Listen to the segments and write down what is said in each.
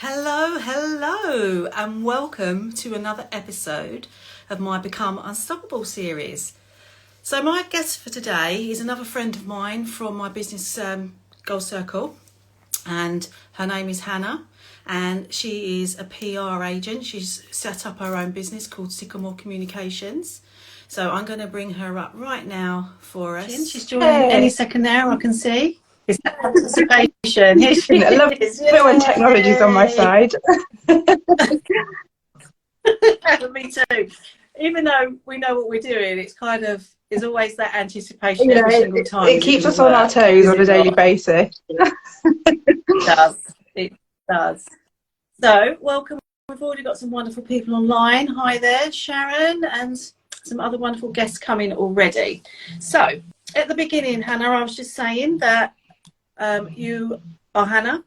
Hello, and welcome to another episode of my Become Unstoppable series. So my guest for today is another friend of mine from my business Goal Circle, and her name is Hannah, and she is a PR agent. She's set up her own business called Sycamore Communications. So I'm going to bring her up right now for us. She's joining any second now, I can see. It's anticipation. Here she I love is. it when technology's on my side. Me too. Even though we know what we're doing, it's kind of, there's always that anticipation every Yeah, single time. it keeps us on our toes on a daily basis. It does. It does. So, welcome. We've already got some wonderful people online. Hi there, Sharon, and some other wonderful guests coming already. So, at the beginning, Hannah, I was just saying that you are Hannah,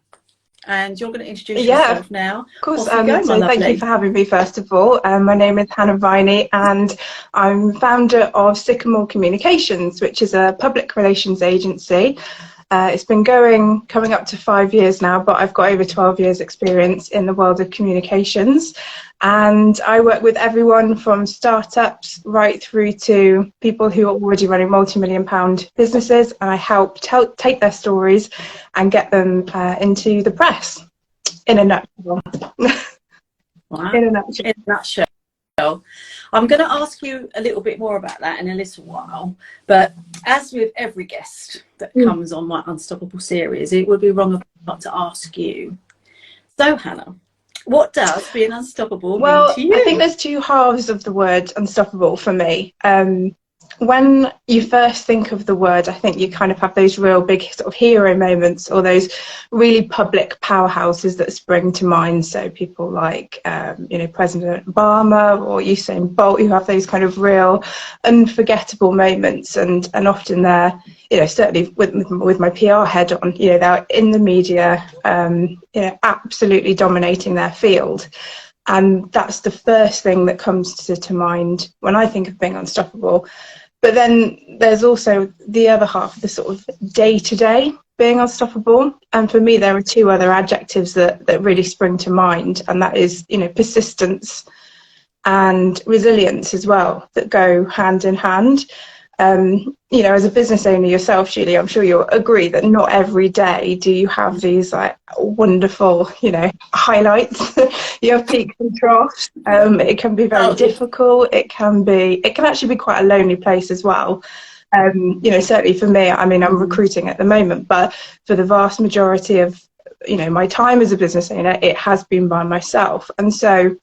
and you're going to introduce yourself now. Of course. So thank you for having me, first of all. My name is Hannah Viney, and I'm founder of Sycamore Communications, which is a public relations agency. It's been coming up to 5 years now, but I've got over 12 years experience in the world of communications. And I work with everyone from startups right through to people who are already running multi-million-pound businesses, and I help take their stories and get them into the press. In a nutshell. Wow. In a nutshell. I'm going to ask you a little bit more about that in a little while, but as with every guest that comes on my Unstoppable series, it would be wrong of not to ask you. So, Hannah, what does being unstoppable mean to you? I think there's two halves of the word unstoppable for me. When you first think of the word, I think you kind of have those real big sort of hero moments, or those really public powerhouses that spring to mind. So people like, President Obama or Usain Bolt, who have those kind of real unforgettable moments. And often they're, certainly with my PR head on, they're in the media, absolutely dominating their field. And that's the first thing that comes to mind when I think of being unstoppable. But then there's also the other half, the sort of day-to-day being unstoppable. And for me, there are two other adjectives that really spring to mind. And that is, persistence and resilience as well, that go hand in hand. As a business owner yourself, Julie, I'm sure you'll agree that not every day do you have these like wonderful, highlights. You have peaks and troughs. It can be very difficult. It can actually be quite a lonely place as well. Certainly for me, I'm recruiting at the moment, but for the vast majority of, my time as a business owner, it has been by myself. And so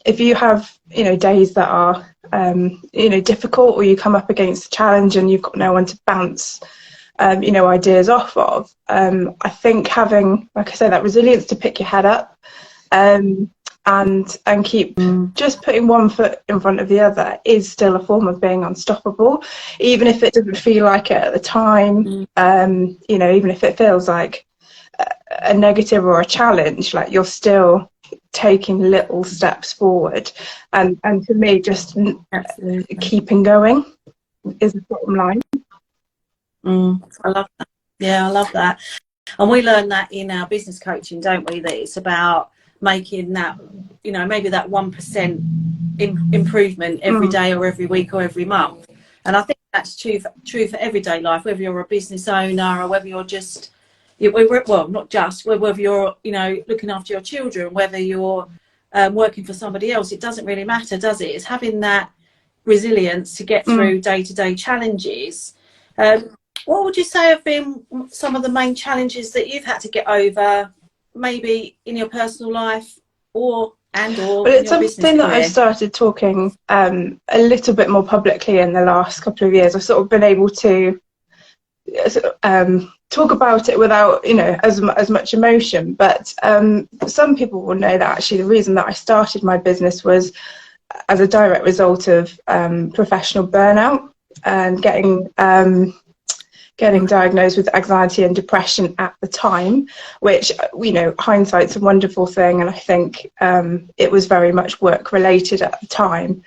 if you have, days that are, difficult, or you come up against a challenge and you've got no one to bounce, ideas off of, I think having, like I say, that resilience to pick your head up, and keep just putting one foot in front of the other is still a form of being unstoppable, even if it doesn't feel like it at the time. Even if it feels like a negative or a challenge, like you're still taking little steps forward, and for me, just keeping going is the bottom line. I love that. Yeah, I love that. And we learn that in our business coaching, don't we, that it's about making that, maybe that 1% improvement every day or every week or every month. And I think that's true for everyday life, whether you're a business owner or whether you're just, not just, whether you're, looking after your children, whether you're working for somebody else, it doesn't really matter, does it? It's having that resilience to get through day-to-day challenges. What would you say have been some of the main challenges that you've had to get over, maybe in your personal life or it's something that I've started talking a little bit more publicly in the last couple of years. I've sort of been able to talk about it without as much emotion, but some people will know that actually the reason that I started my business was as a direct result of professional burnout and getting diagnosed with anxiety and depression at the time, which, hindsight's a wonderful thing. And I think it was very much work related at the time.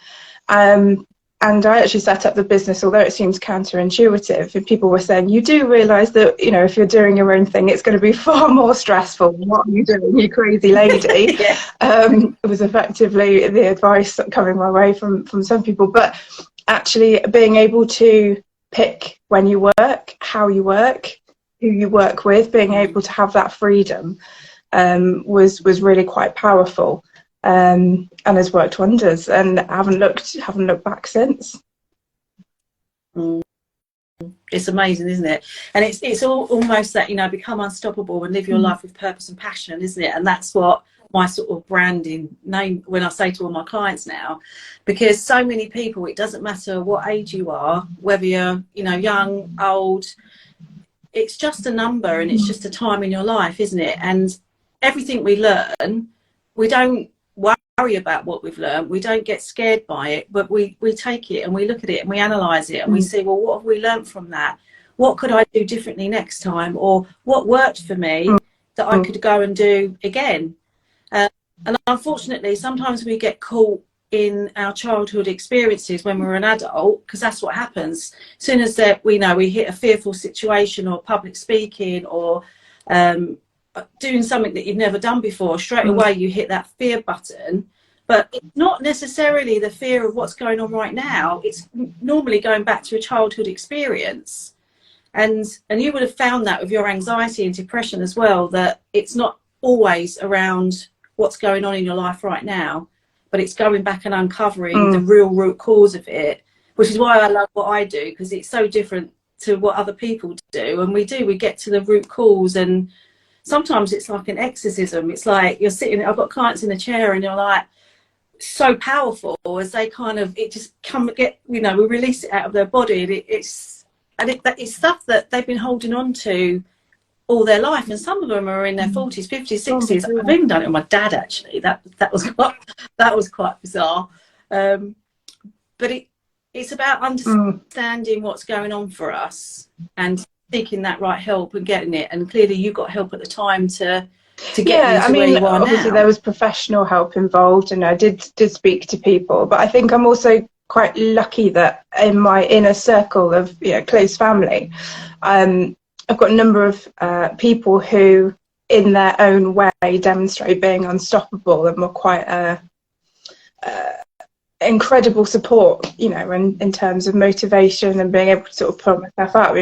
And I actually set up the business, although it seems counterintuitive, and people were saying, you do realise that, you know, if you're doing your own thing, it's going to be far more stressful. What are you doing, you crazy lady? Yeah. It was effectively the advice coming my way from some people. But actually being able to pick when you work, how you work, who you work with, being able to have that freedom was really quite powerful. And has worked wonders, and haven't looked back since. It's amazing, isn't it? And it's almost that, you know, become unstoppable and live your life with purpose and passion, isn't it? And that's what my sort of branding name when I say to all my clients now, because so many people, it doesn't matter what age you are, whether you're, you know, young, old, it's just a number and it's just a time in your life, isn't it? And everything we learn, we don't worry about what we've learned, we don't get scared by it, but we take it and we look at it and we analyze it and we see, well, what have we learned from that? What could I do differently next time? Or what worked for me that I could go and do again? And unfortunately, sometimes we get caught in our childhood experiences when we're an adult, because that's what happens. As soon as that we hit a fearful situation, or public speaking, or doing something that you've never done before, straight away you hit that fear button. But it's not necessarily the fear of what's going on right now. It's normally going back to a childhood experience. And you would have found that with your anxiety and depression as well, that it's not always around what's going on in your life right now, but it's going back and uncovering the real root cause of it, which is why I love what I do, because it's so different to what other people do. And we get to the root cause, and sometimes it's like an exorcism. It's like you're sitting, I've got clients in a chair and you're like, so powerful as they kind of, it just we release it out of their body. And it's stuff that they've been holding on to all their life. And some of them are in their 40s, 50s, 60s. I've even done it with my dad, actually. That was quite bizarre. But it's about understanding what's going on for us and seeking that right help and getting it. And clearly you got help at the time to get you to where you are obviously now. There was professional help involved, and I did speak to people, but I think I'm also quite lucky that in my inner circle of close family, I've got a number of people who in their own way demonstrate being unstoppable and were quite incredible support, in terms of motivation and being able to sort of pull myself up.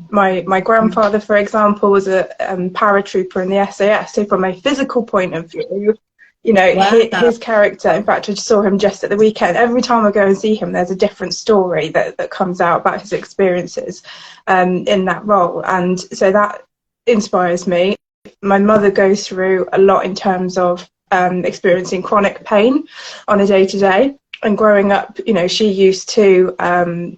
My grandfather, for example, was a paratrooper in the SAS. So from a physical point of view, wow. his character, in fact, I saw him just at the weekend. Every time I go and see him, there's a different story that comes out about his experiences in that role. And so that inspires me. My mother goes through a lot in terms of experiencing chronic pain on a day-to-day. And growing up, she used to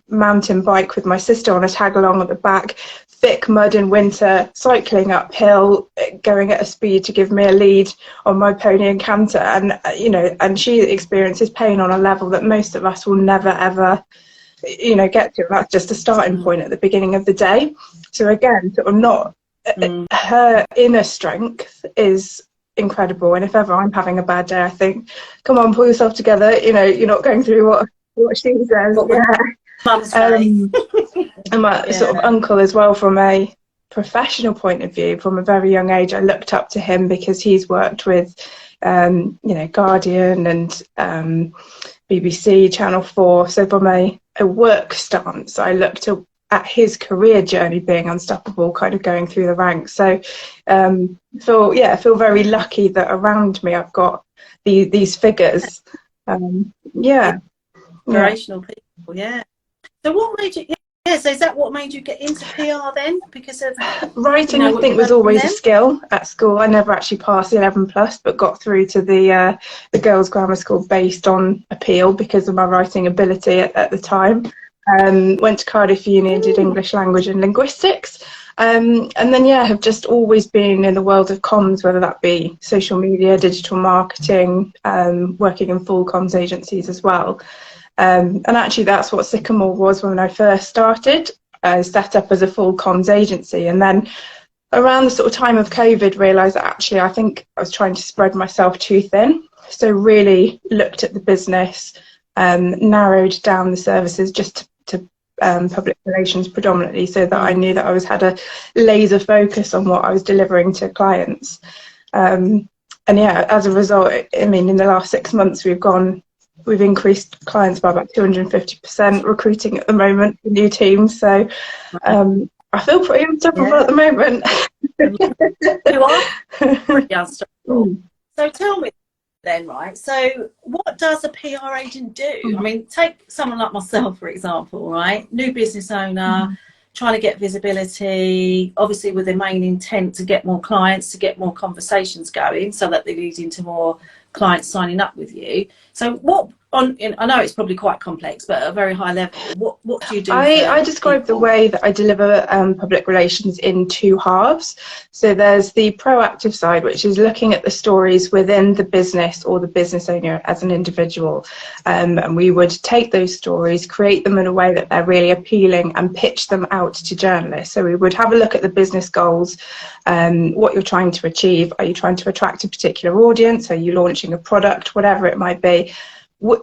mountain bike with my sister on a tag along at the back, thick mud in winter, cycling uphill, going at a speed to give me a lead on my pony and canter. And, and she experiences pain on a level that most of us will never, ever, get to. That's just a starting point at the beginning of the day. So again, sort of not her inner strength is incredible. And if ever I'm having a bad day, I think, come on, pull yourself together. You're not going through what she says. And my sort of uncle as well, from a professional point of view, from a very young age, I looked up to him because he's worked with Guardian and BBC, Channel 4. So from a work stance, I looked at his career journey being unstoppable, kind of going through the ranks. So I feel very lucky that around me I've got these figures. Inspirational people. So what made you? So is that what made you get into PR then? Because of writing, I think, was always a skill at school. I never actually passed the 11+, but got through to the girls' grammar school based on appeal because of my writing ability at the time. Went to Cardiff Uni and did English language and linguistics. And then, have just always been in the world of comms, whether that be social media, digital marketing, working in full comms agencies as well. And actually, that's what Sycamore was when I first started. I set up as a full comms agency. And then around the sort of time of COVID, realised that actually I think I was trying to spread myself too thin. So really looked at the business, narrowed down the services just to public relations predominantly, so that I knew that I had a laser focus on what I was delivering to clients. And yeah, as a result, I mean, in the last 6 months, we've increased clients by about 250%, recruiting at the moment for new teams. So I feel pretty unstoppable at the moment. You are pretty unstoppable. So tell me then, right? So what does a PR agent do? I mean, take someone like myself, for example, right? New business owner, trying to get visibility, obviously with the main intent to get more clients, to get more conversations going, so that they lead into more clients signing up with you. So I know it's probably quite complex, but at a very high level, what do you do? I describe the way that I deliver public relations in two halves. So there's the proactive side, which is looking at the stories within the business or the business owner as an individual. And we would take those stories, create them in a way that they're really appealing, and pitch them out to journalists. So we would have a look at the business goals, what you're trying to achieve. Are you trying to attract a particular audience? Are you launching a product? Whatever it might be.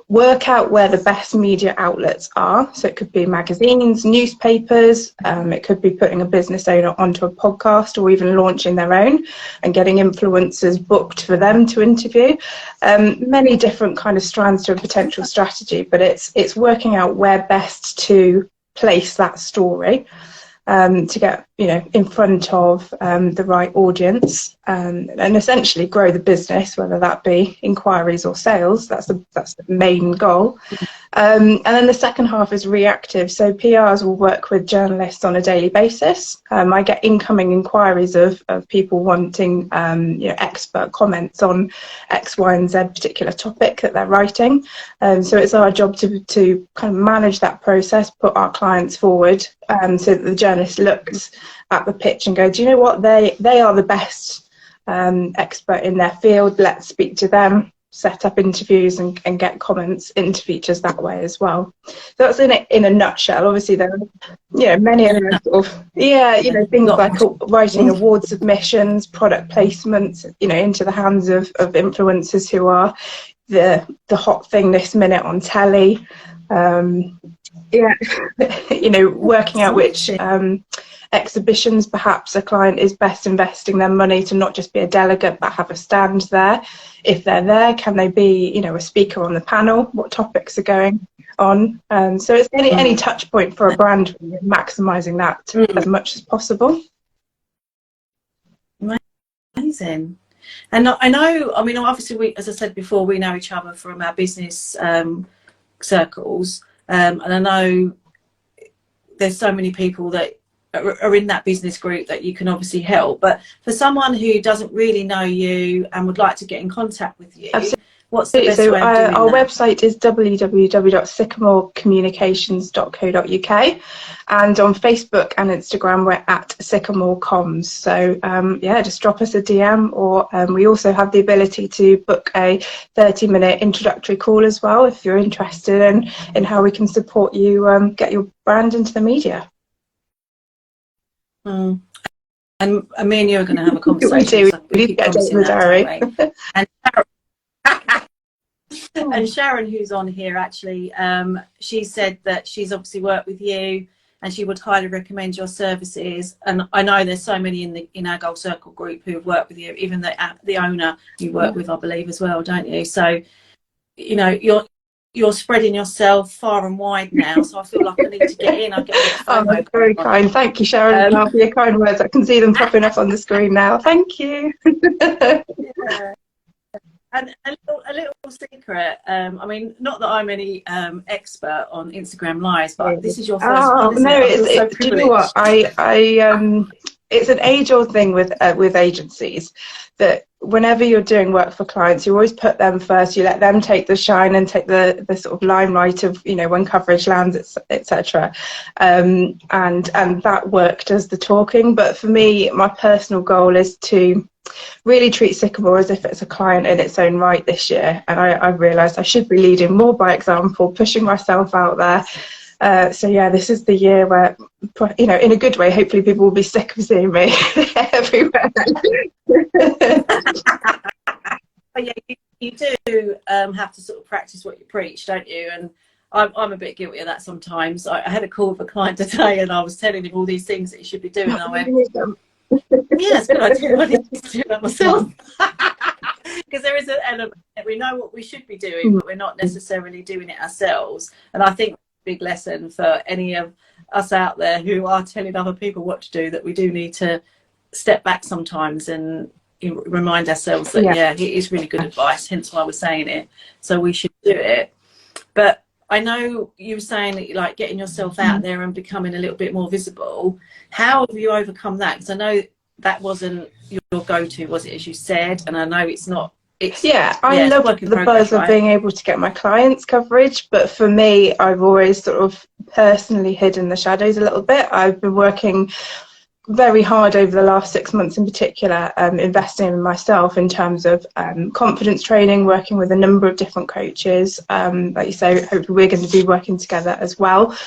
Work out where the best media outlets are. So it could be magazines, newspapers, it could be putting a business owner onto a podcast, or even launching their own and getting influencers booked for them to interview. Many different kind of strands to a potential strategy, but it's working out where best to place that story to get in front of the right audience, and essentially grow the business, whether that be inquiries or sales. That's the main goal. And then the second half is reactive. So PRs will work with journalists on a daily basis. I get incoming inquiries of people wanting expert comments on X, Y, and Z particular topic that they're writing. So it's our job to kind of manage that process, put our clients forward, so that the journalist looks at the pitch and go, do you know what, they are the best expert in their field, let's speak to them. Set up interviews and get comments into features that way as well. So that's in a nutshell. Obviously there are many other sort of things like writing award submissions, product placements into the hands of influencers who are the hot thing this minute on telly. Working out which exhibitions perhaps a client is best investing their money to not just be a delegate but have a stand there. If they're there, can they be a speaker on the panel? What topics are going on? So it's any touch point for a brand, maximising that as much as possible. Amazing. And I know, I mean, obviously as I said before, we know each other from our business circles, and I know there's so many people that are in that business group that you can obviously help. But for someone who doesn't really know you and would like to get in contact with you, absolutely, what's the best way of doing our that? website is www.sycamorecommunications.co.uk, and on Facebook and Instagram we're at Sycamore Comms. So just drop us a DM, or we also have the ability to book a 30-minute introductory call as well if you're interested in how we can support you get your brand into the media. And me and you are going to have a conversation. We do get in the diary. And Sharon, who's on here, actually, she said that she's obviously worked with you and she would highly recommend your services. And I know there's so many in our Gold Circle group who have worked with you, even the owner you work with, I believe, as well, don't you? So, you're spreading yourself far and wide now, so I feel like I need to get in. I get that's very kind. Thank you, Sharon. I'll be your kind words. I can see them popping up on the screen now. Thank you. Yeah. And a little secret. I mean, not that I'm any expert on Instagram Lives, but this is your first one, isn't it? Do you know what? It's an age-old thing with agencies that whenever you're doing work for clients, you always put them first. You let them take the shine and take the sort of limelight of when coverage lands, etc. And that work does the talking. But for me, my personal goal is to really treat Sycamore as if it's a client in its own right this year. And I realised I should be leading more by example, pushing myself out there. So yeah, this is the year where, in a good way, hopefully people will be sick of seeing me everywhere. But yeah, you do have to sort of practice what you preach, don't you? And I'm a bit guilty of that sometimes. I had a call with a client today and I was telling him all these things that he should be doing. And I went, yeah, it's a good idea. I need to do that myself. Because there is an element that we know what we should be doing, but we're not necessarily doing it ourselves. And I think that's a big lesson for any of us out there who are telling other people what to do, that we do need to step back sometimes and remind ourselves that, yeah, it is really good advice, hence why we're saying it. So we should do it. But I know you were saying that you like getting yourself out there and becoming a little bit more visible. How have you overcome that? Because I know that wasn't your go-to, was it, as you said? And I know it's not. I love the buzz of being able to get my clients coverage, but for me, I've always sort of personally hidden the shadows a little bit. I've been working very hard over the last 6 months in particular, investing in myself in terms of confidence training, working with a number of different coaches. Like you say, hopefully we're going to be working together as well.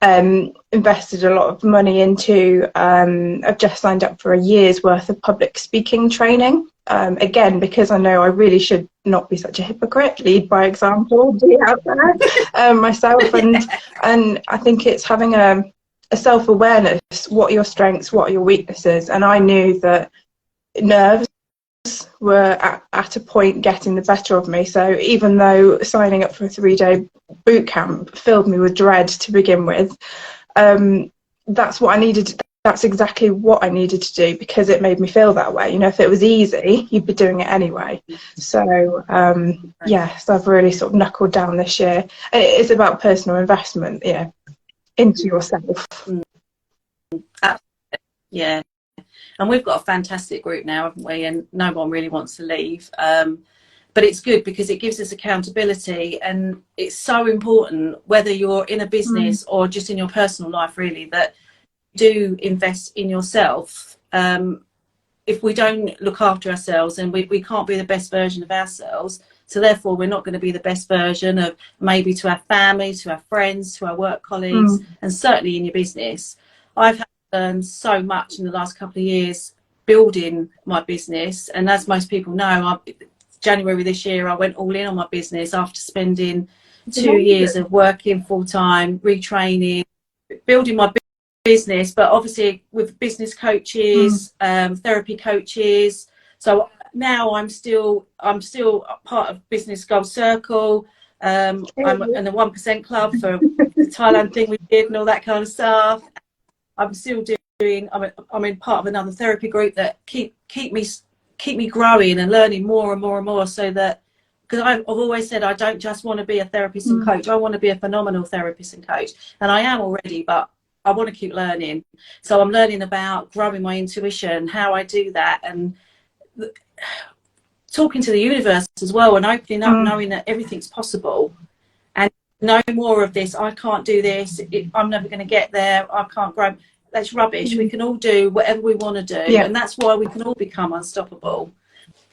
Invested a lot of money into, I've just signed up for a year's worth of public speaking training. Again, because I know I really should not be such a hypocrite, lead by example, be out there myself. And I think it's having a self-awareness. What are your strengths, what are your weaknesses? And I knew that nerves were at a point getting the better of me. So even though signing up for a 3-day boot camp filled me with dread to begin with, that's what I needed. That's exactly what I needed to do, because it made me feel that way. You know, if it was easy, you'd be doing it anyway. So so I've really sort of knuckled down this year. And it is about personal investment, into yourself. Yeah, and we've got a fantastic group now, haven't we? And no one really wants to leave, but it's good because it gives us accountability, and it's so important, whether you're in a business or just in your personal life, really, that you do invest in yourself. If we don't look after ourselves, and we can't be the best version of ourselves, so therefore we're not going to be the best version of maybe to our family, to our friends, to our work colleagues, and certainly in your business. I've learned so much in the last couple of years building my business, and as most people know, January this year I went all in on my business after spending 2 years of working full-time, retraining, building my business, but obviously with business coaches, therapy coaches. So now I'm still part of Business Gold Circle. I'm in the 1% club for the Thailand thing we did and all that kind of stuff. I'm still doing. I'm in part of another therapy group that keep me growing and learning more and more and more. So that, because I've always said I don't just want to be a therapist and coach. I want to be a phenomenal therapist and coach, and I am already, but I want to keep learning. So I'm learning about growing my intuition, how I do that, and talking to the universe as well, and opening up, knowing that everything's possible, and no more of this, I can't do this, I'm never going to get there, I can't grow. That's rubbish. We can all do whatever we want to do, and that's why we can all become unstoppable.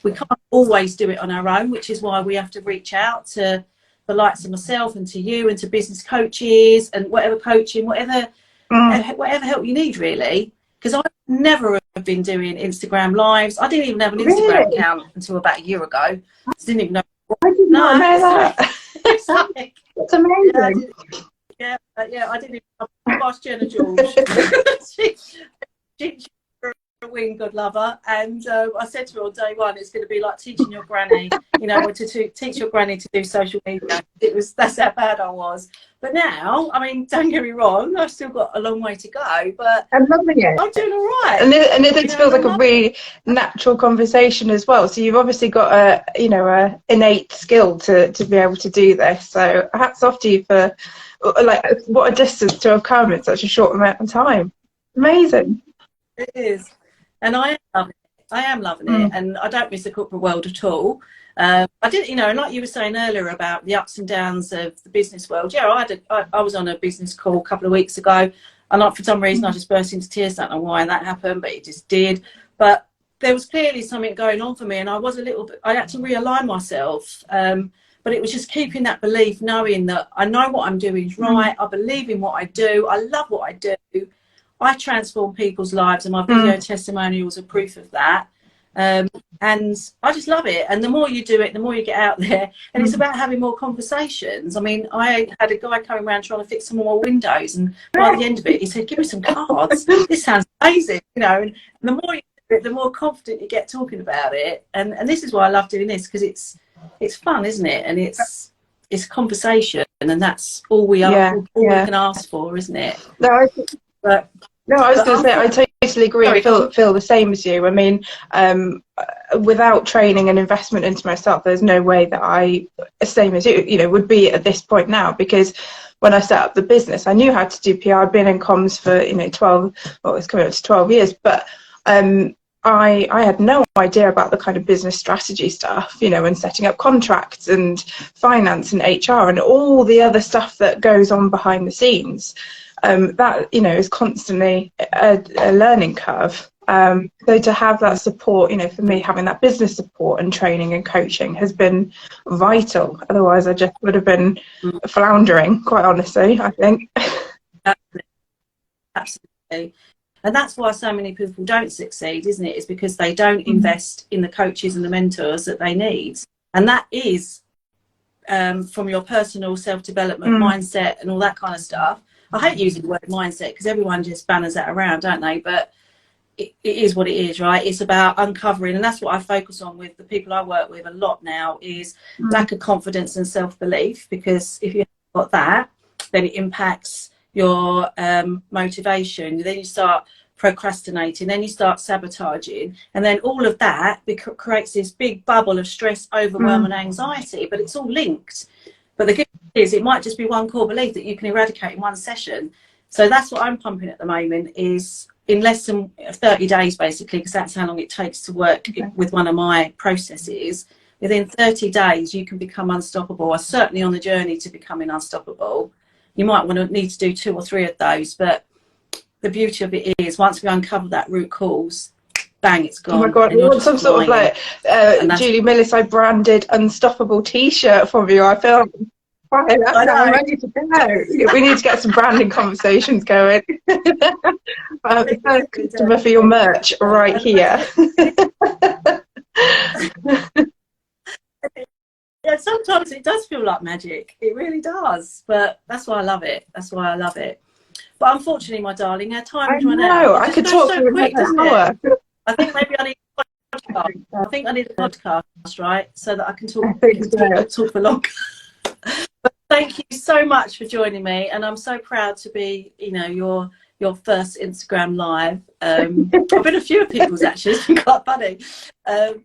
We can't always do it on our own, which is why we have to reach out to the likes of myself and to you and to business coaches and whatever coaching, whatever help you need, really. Because I never have been doing Instagram lives. I didn't even have an Instagram account until about a year ago. I didn't even know. I did not know that. That's amazing. I didn't even know. I asked Jenna George. She's a wing good lover, and I said to her on day one, it's going to be like teaching your granny, to teach your granny to do social media. That's how bad I was. But now, I mean, don't get me wrong, I've still got a long way to go, but I'm loving it. I'm doing all right. And it feels like a really natural conversation as well. So you've obviously got a innate skill to be able to do this. So hats off to you for what a distance to have come in such a short amount of time. Amazing. It is. And I am loving it, and I don't miss the corporate world at all. I did, like you were saying earlier about the ups and downs of the business world. Yeah, I was on a business call a couple of weeks ago, and for some reason I just burst into tears. Don't know why that happened, but it just did. But there was clearly something going on for me, and I had to realign myself. But it was just keeping that belief, knowing that I know what I'm doing is right. I believe in what I do. I love what I do. I transform people's lives, and my video testimonials are proof of that. And I just love it. And the more you do it, the more you get out there. And it's about having more conversations. I mean, I had a guy coming around trying to fix some more windows, and by the end of it, he said, "Give me some cards. This sounds amazing," you know. And the more you do it, the more confident you get talking about it. And this is why I love doing this, because it's fun, isn't it? And it's conversation, and that's all we are, all we can ask for, isn't it? No, I was going to say, I totally agree. I feel the same as you. I mean, without training and investment into myself, there's no way that I, same as you, you know, would be at this point now. Because when I set up the business, I knew how to do PR. I'd been in comms for, you know, 12, well, it's coming up to 12 years, but I had no idea about the kind of business strategy stuff, you know, and setting up contracts and finance and HR and all the other stuff that goes on behind the scenes. That, you know, is constantly a learning curve. So to have that support, you know, for me, having that business support and training and coaching has been vital. Otherwise, I just would have been floundering, quite honestly, I think. Absolutely. And that's why so many people don't succeed, isn't it? It's because they don't invest in the coaches and the mentors that they need. And that is from your personal self-development mindset and all that kind of stuff. I hate using the word mindset because everyone just banners that around, don't they? But it is what it is, right? It's about uncovering, and that's what I focus on with the people I work with a lot now, is lack of confidence and self-belief. Because if you've got that, then it impacts your motivation. Then you start procrastinating, then you start sabotaging, and then all of that creates this big bubble of stress, overwhelm and anxiety. But it's all linked. But the good thing is, it might just be one core belief that you can eradicate in one session. So that's what I'm pumping at the moment, is in less than 30 days, basically, because that's how long it takes to work with one of my processes. Within 30 days, you can become unstoppable. I'm certainly on the journey to becoming unstoppable. You might need to do 2 or 3 of those, but the beauty of it is, once we uncover that root cause, bang, it's gone. Oh my God, we want some sort of like Julie Millis branded unstoppable t-shirt from you. I feel like I'm ready to go. We need to get some branding conversations going. Customer for your merch right here. Yeah, sometimes it does feel like magic. It really does. But that's why I love it. That's why I love it. But unfortunately, my darling, our time is run out. I could talk so quick, doesn't it? I think maybe I need a podcast. I think I need a podcast, right? So that I can talk for longer. But thank you so much for joining me, and I'm so proud to be, you know, your first Instagram live. I've been a few of people's actually. It's been quite funny. And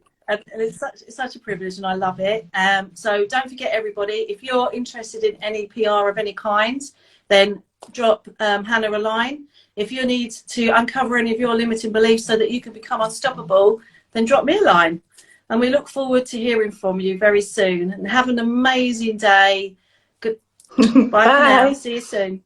it's such a privilege, and I love it. So don't forget, everybody, if you're interested in any PR of any kind, then drop Hannah a line. If you need to uncover any of your limiting beliefs so that you can become unstoppable, then drop me a line. And we look forward to hearing from you very soon. And have an amazing day. Bye for now. See you soon.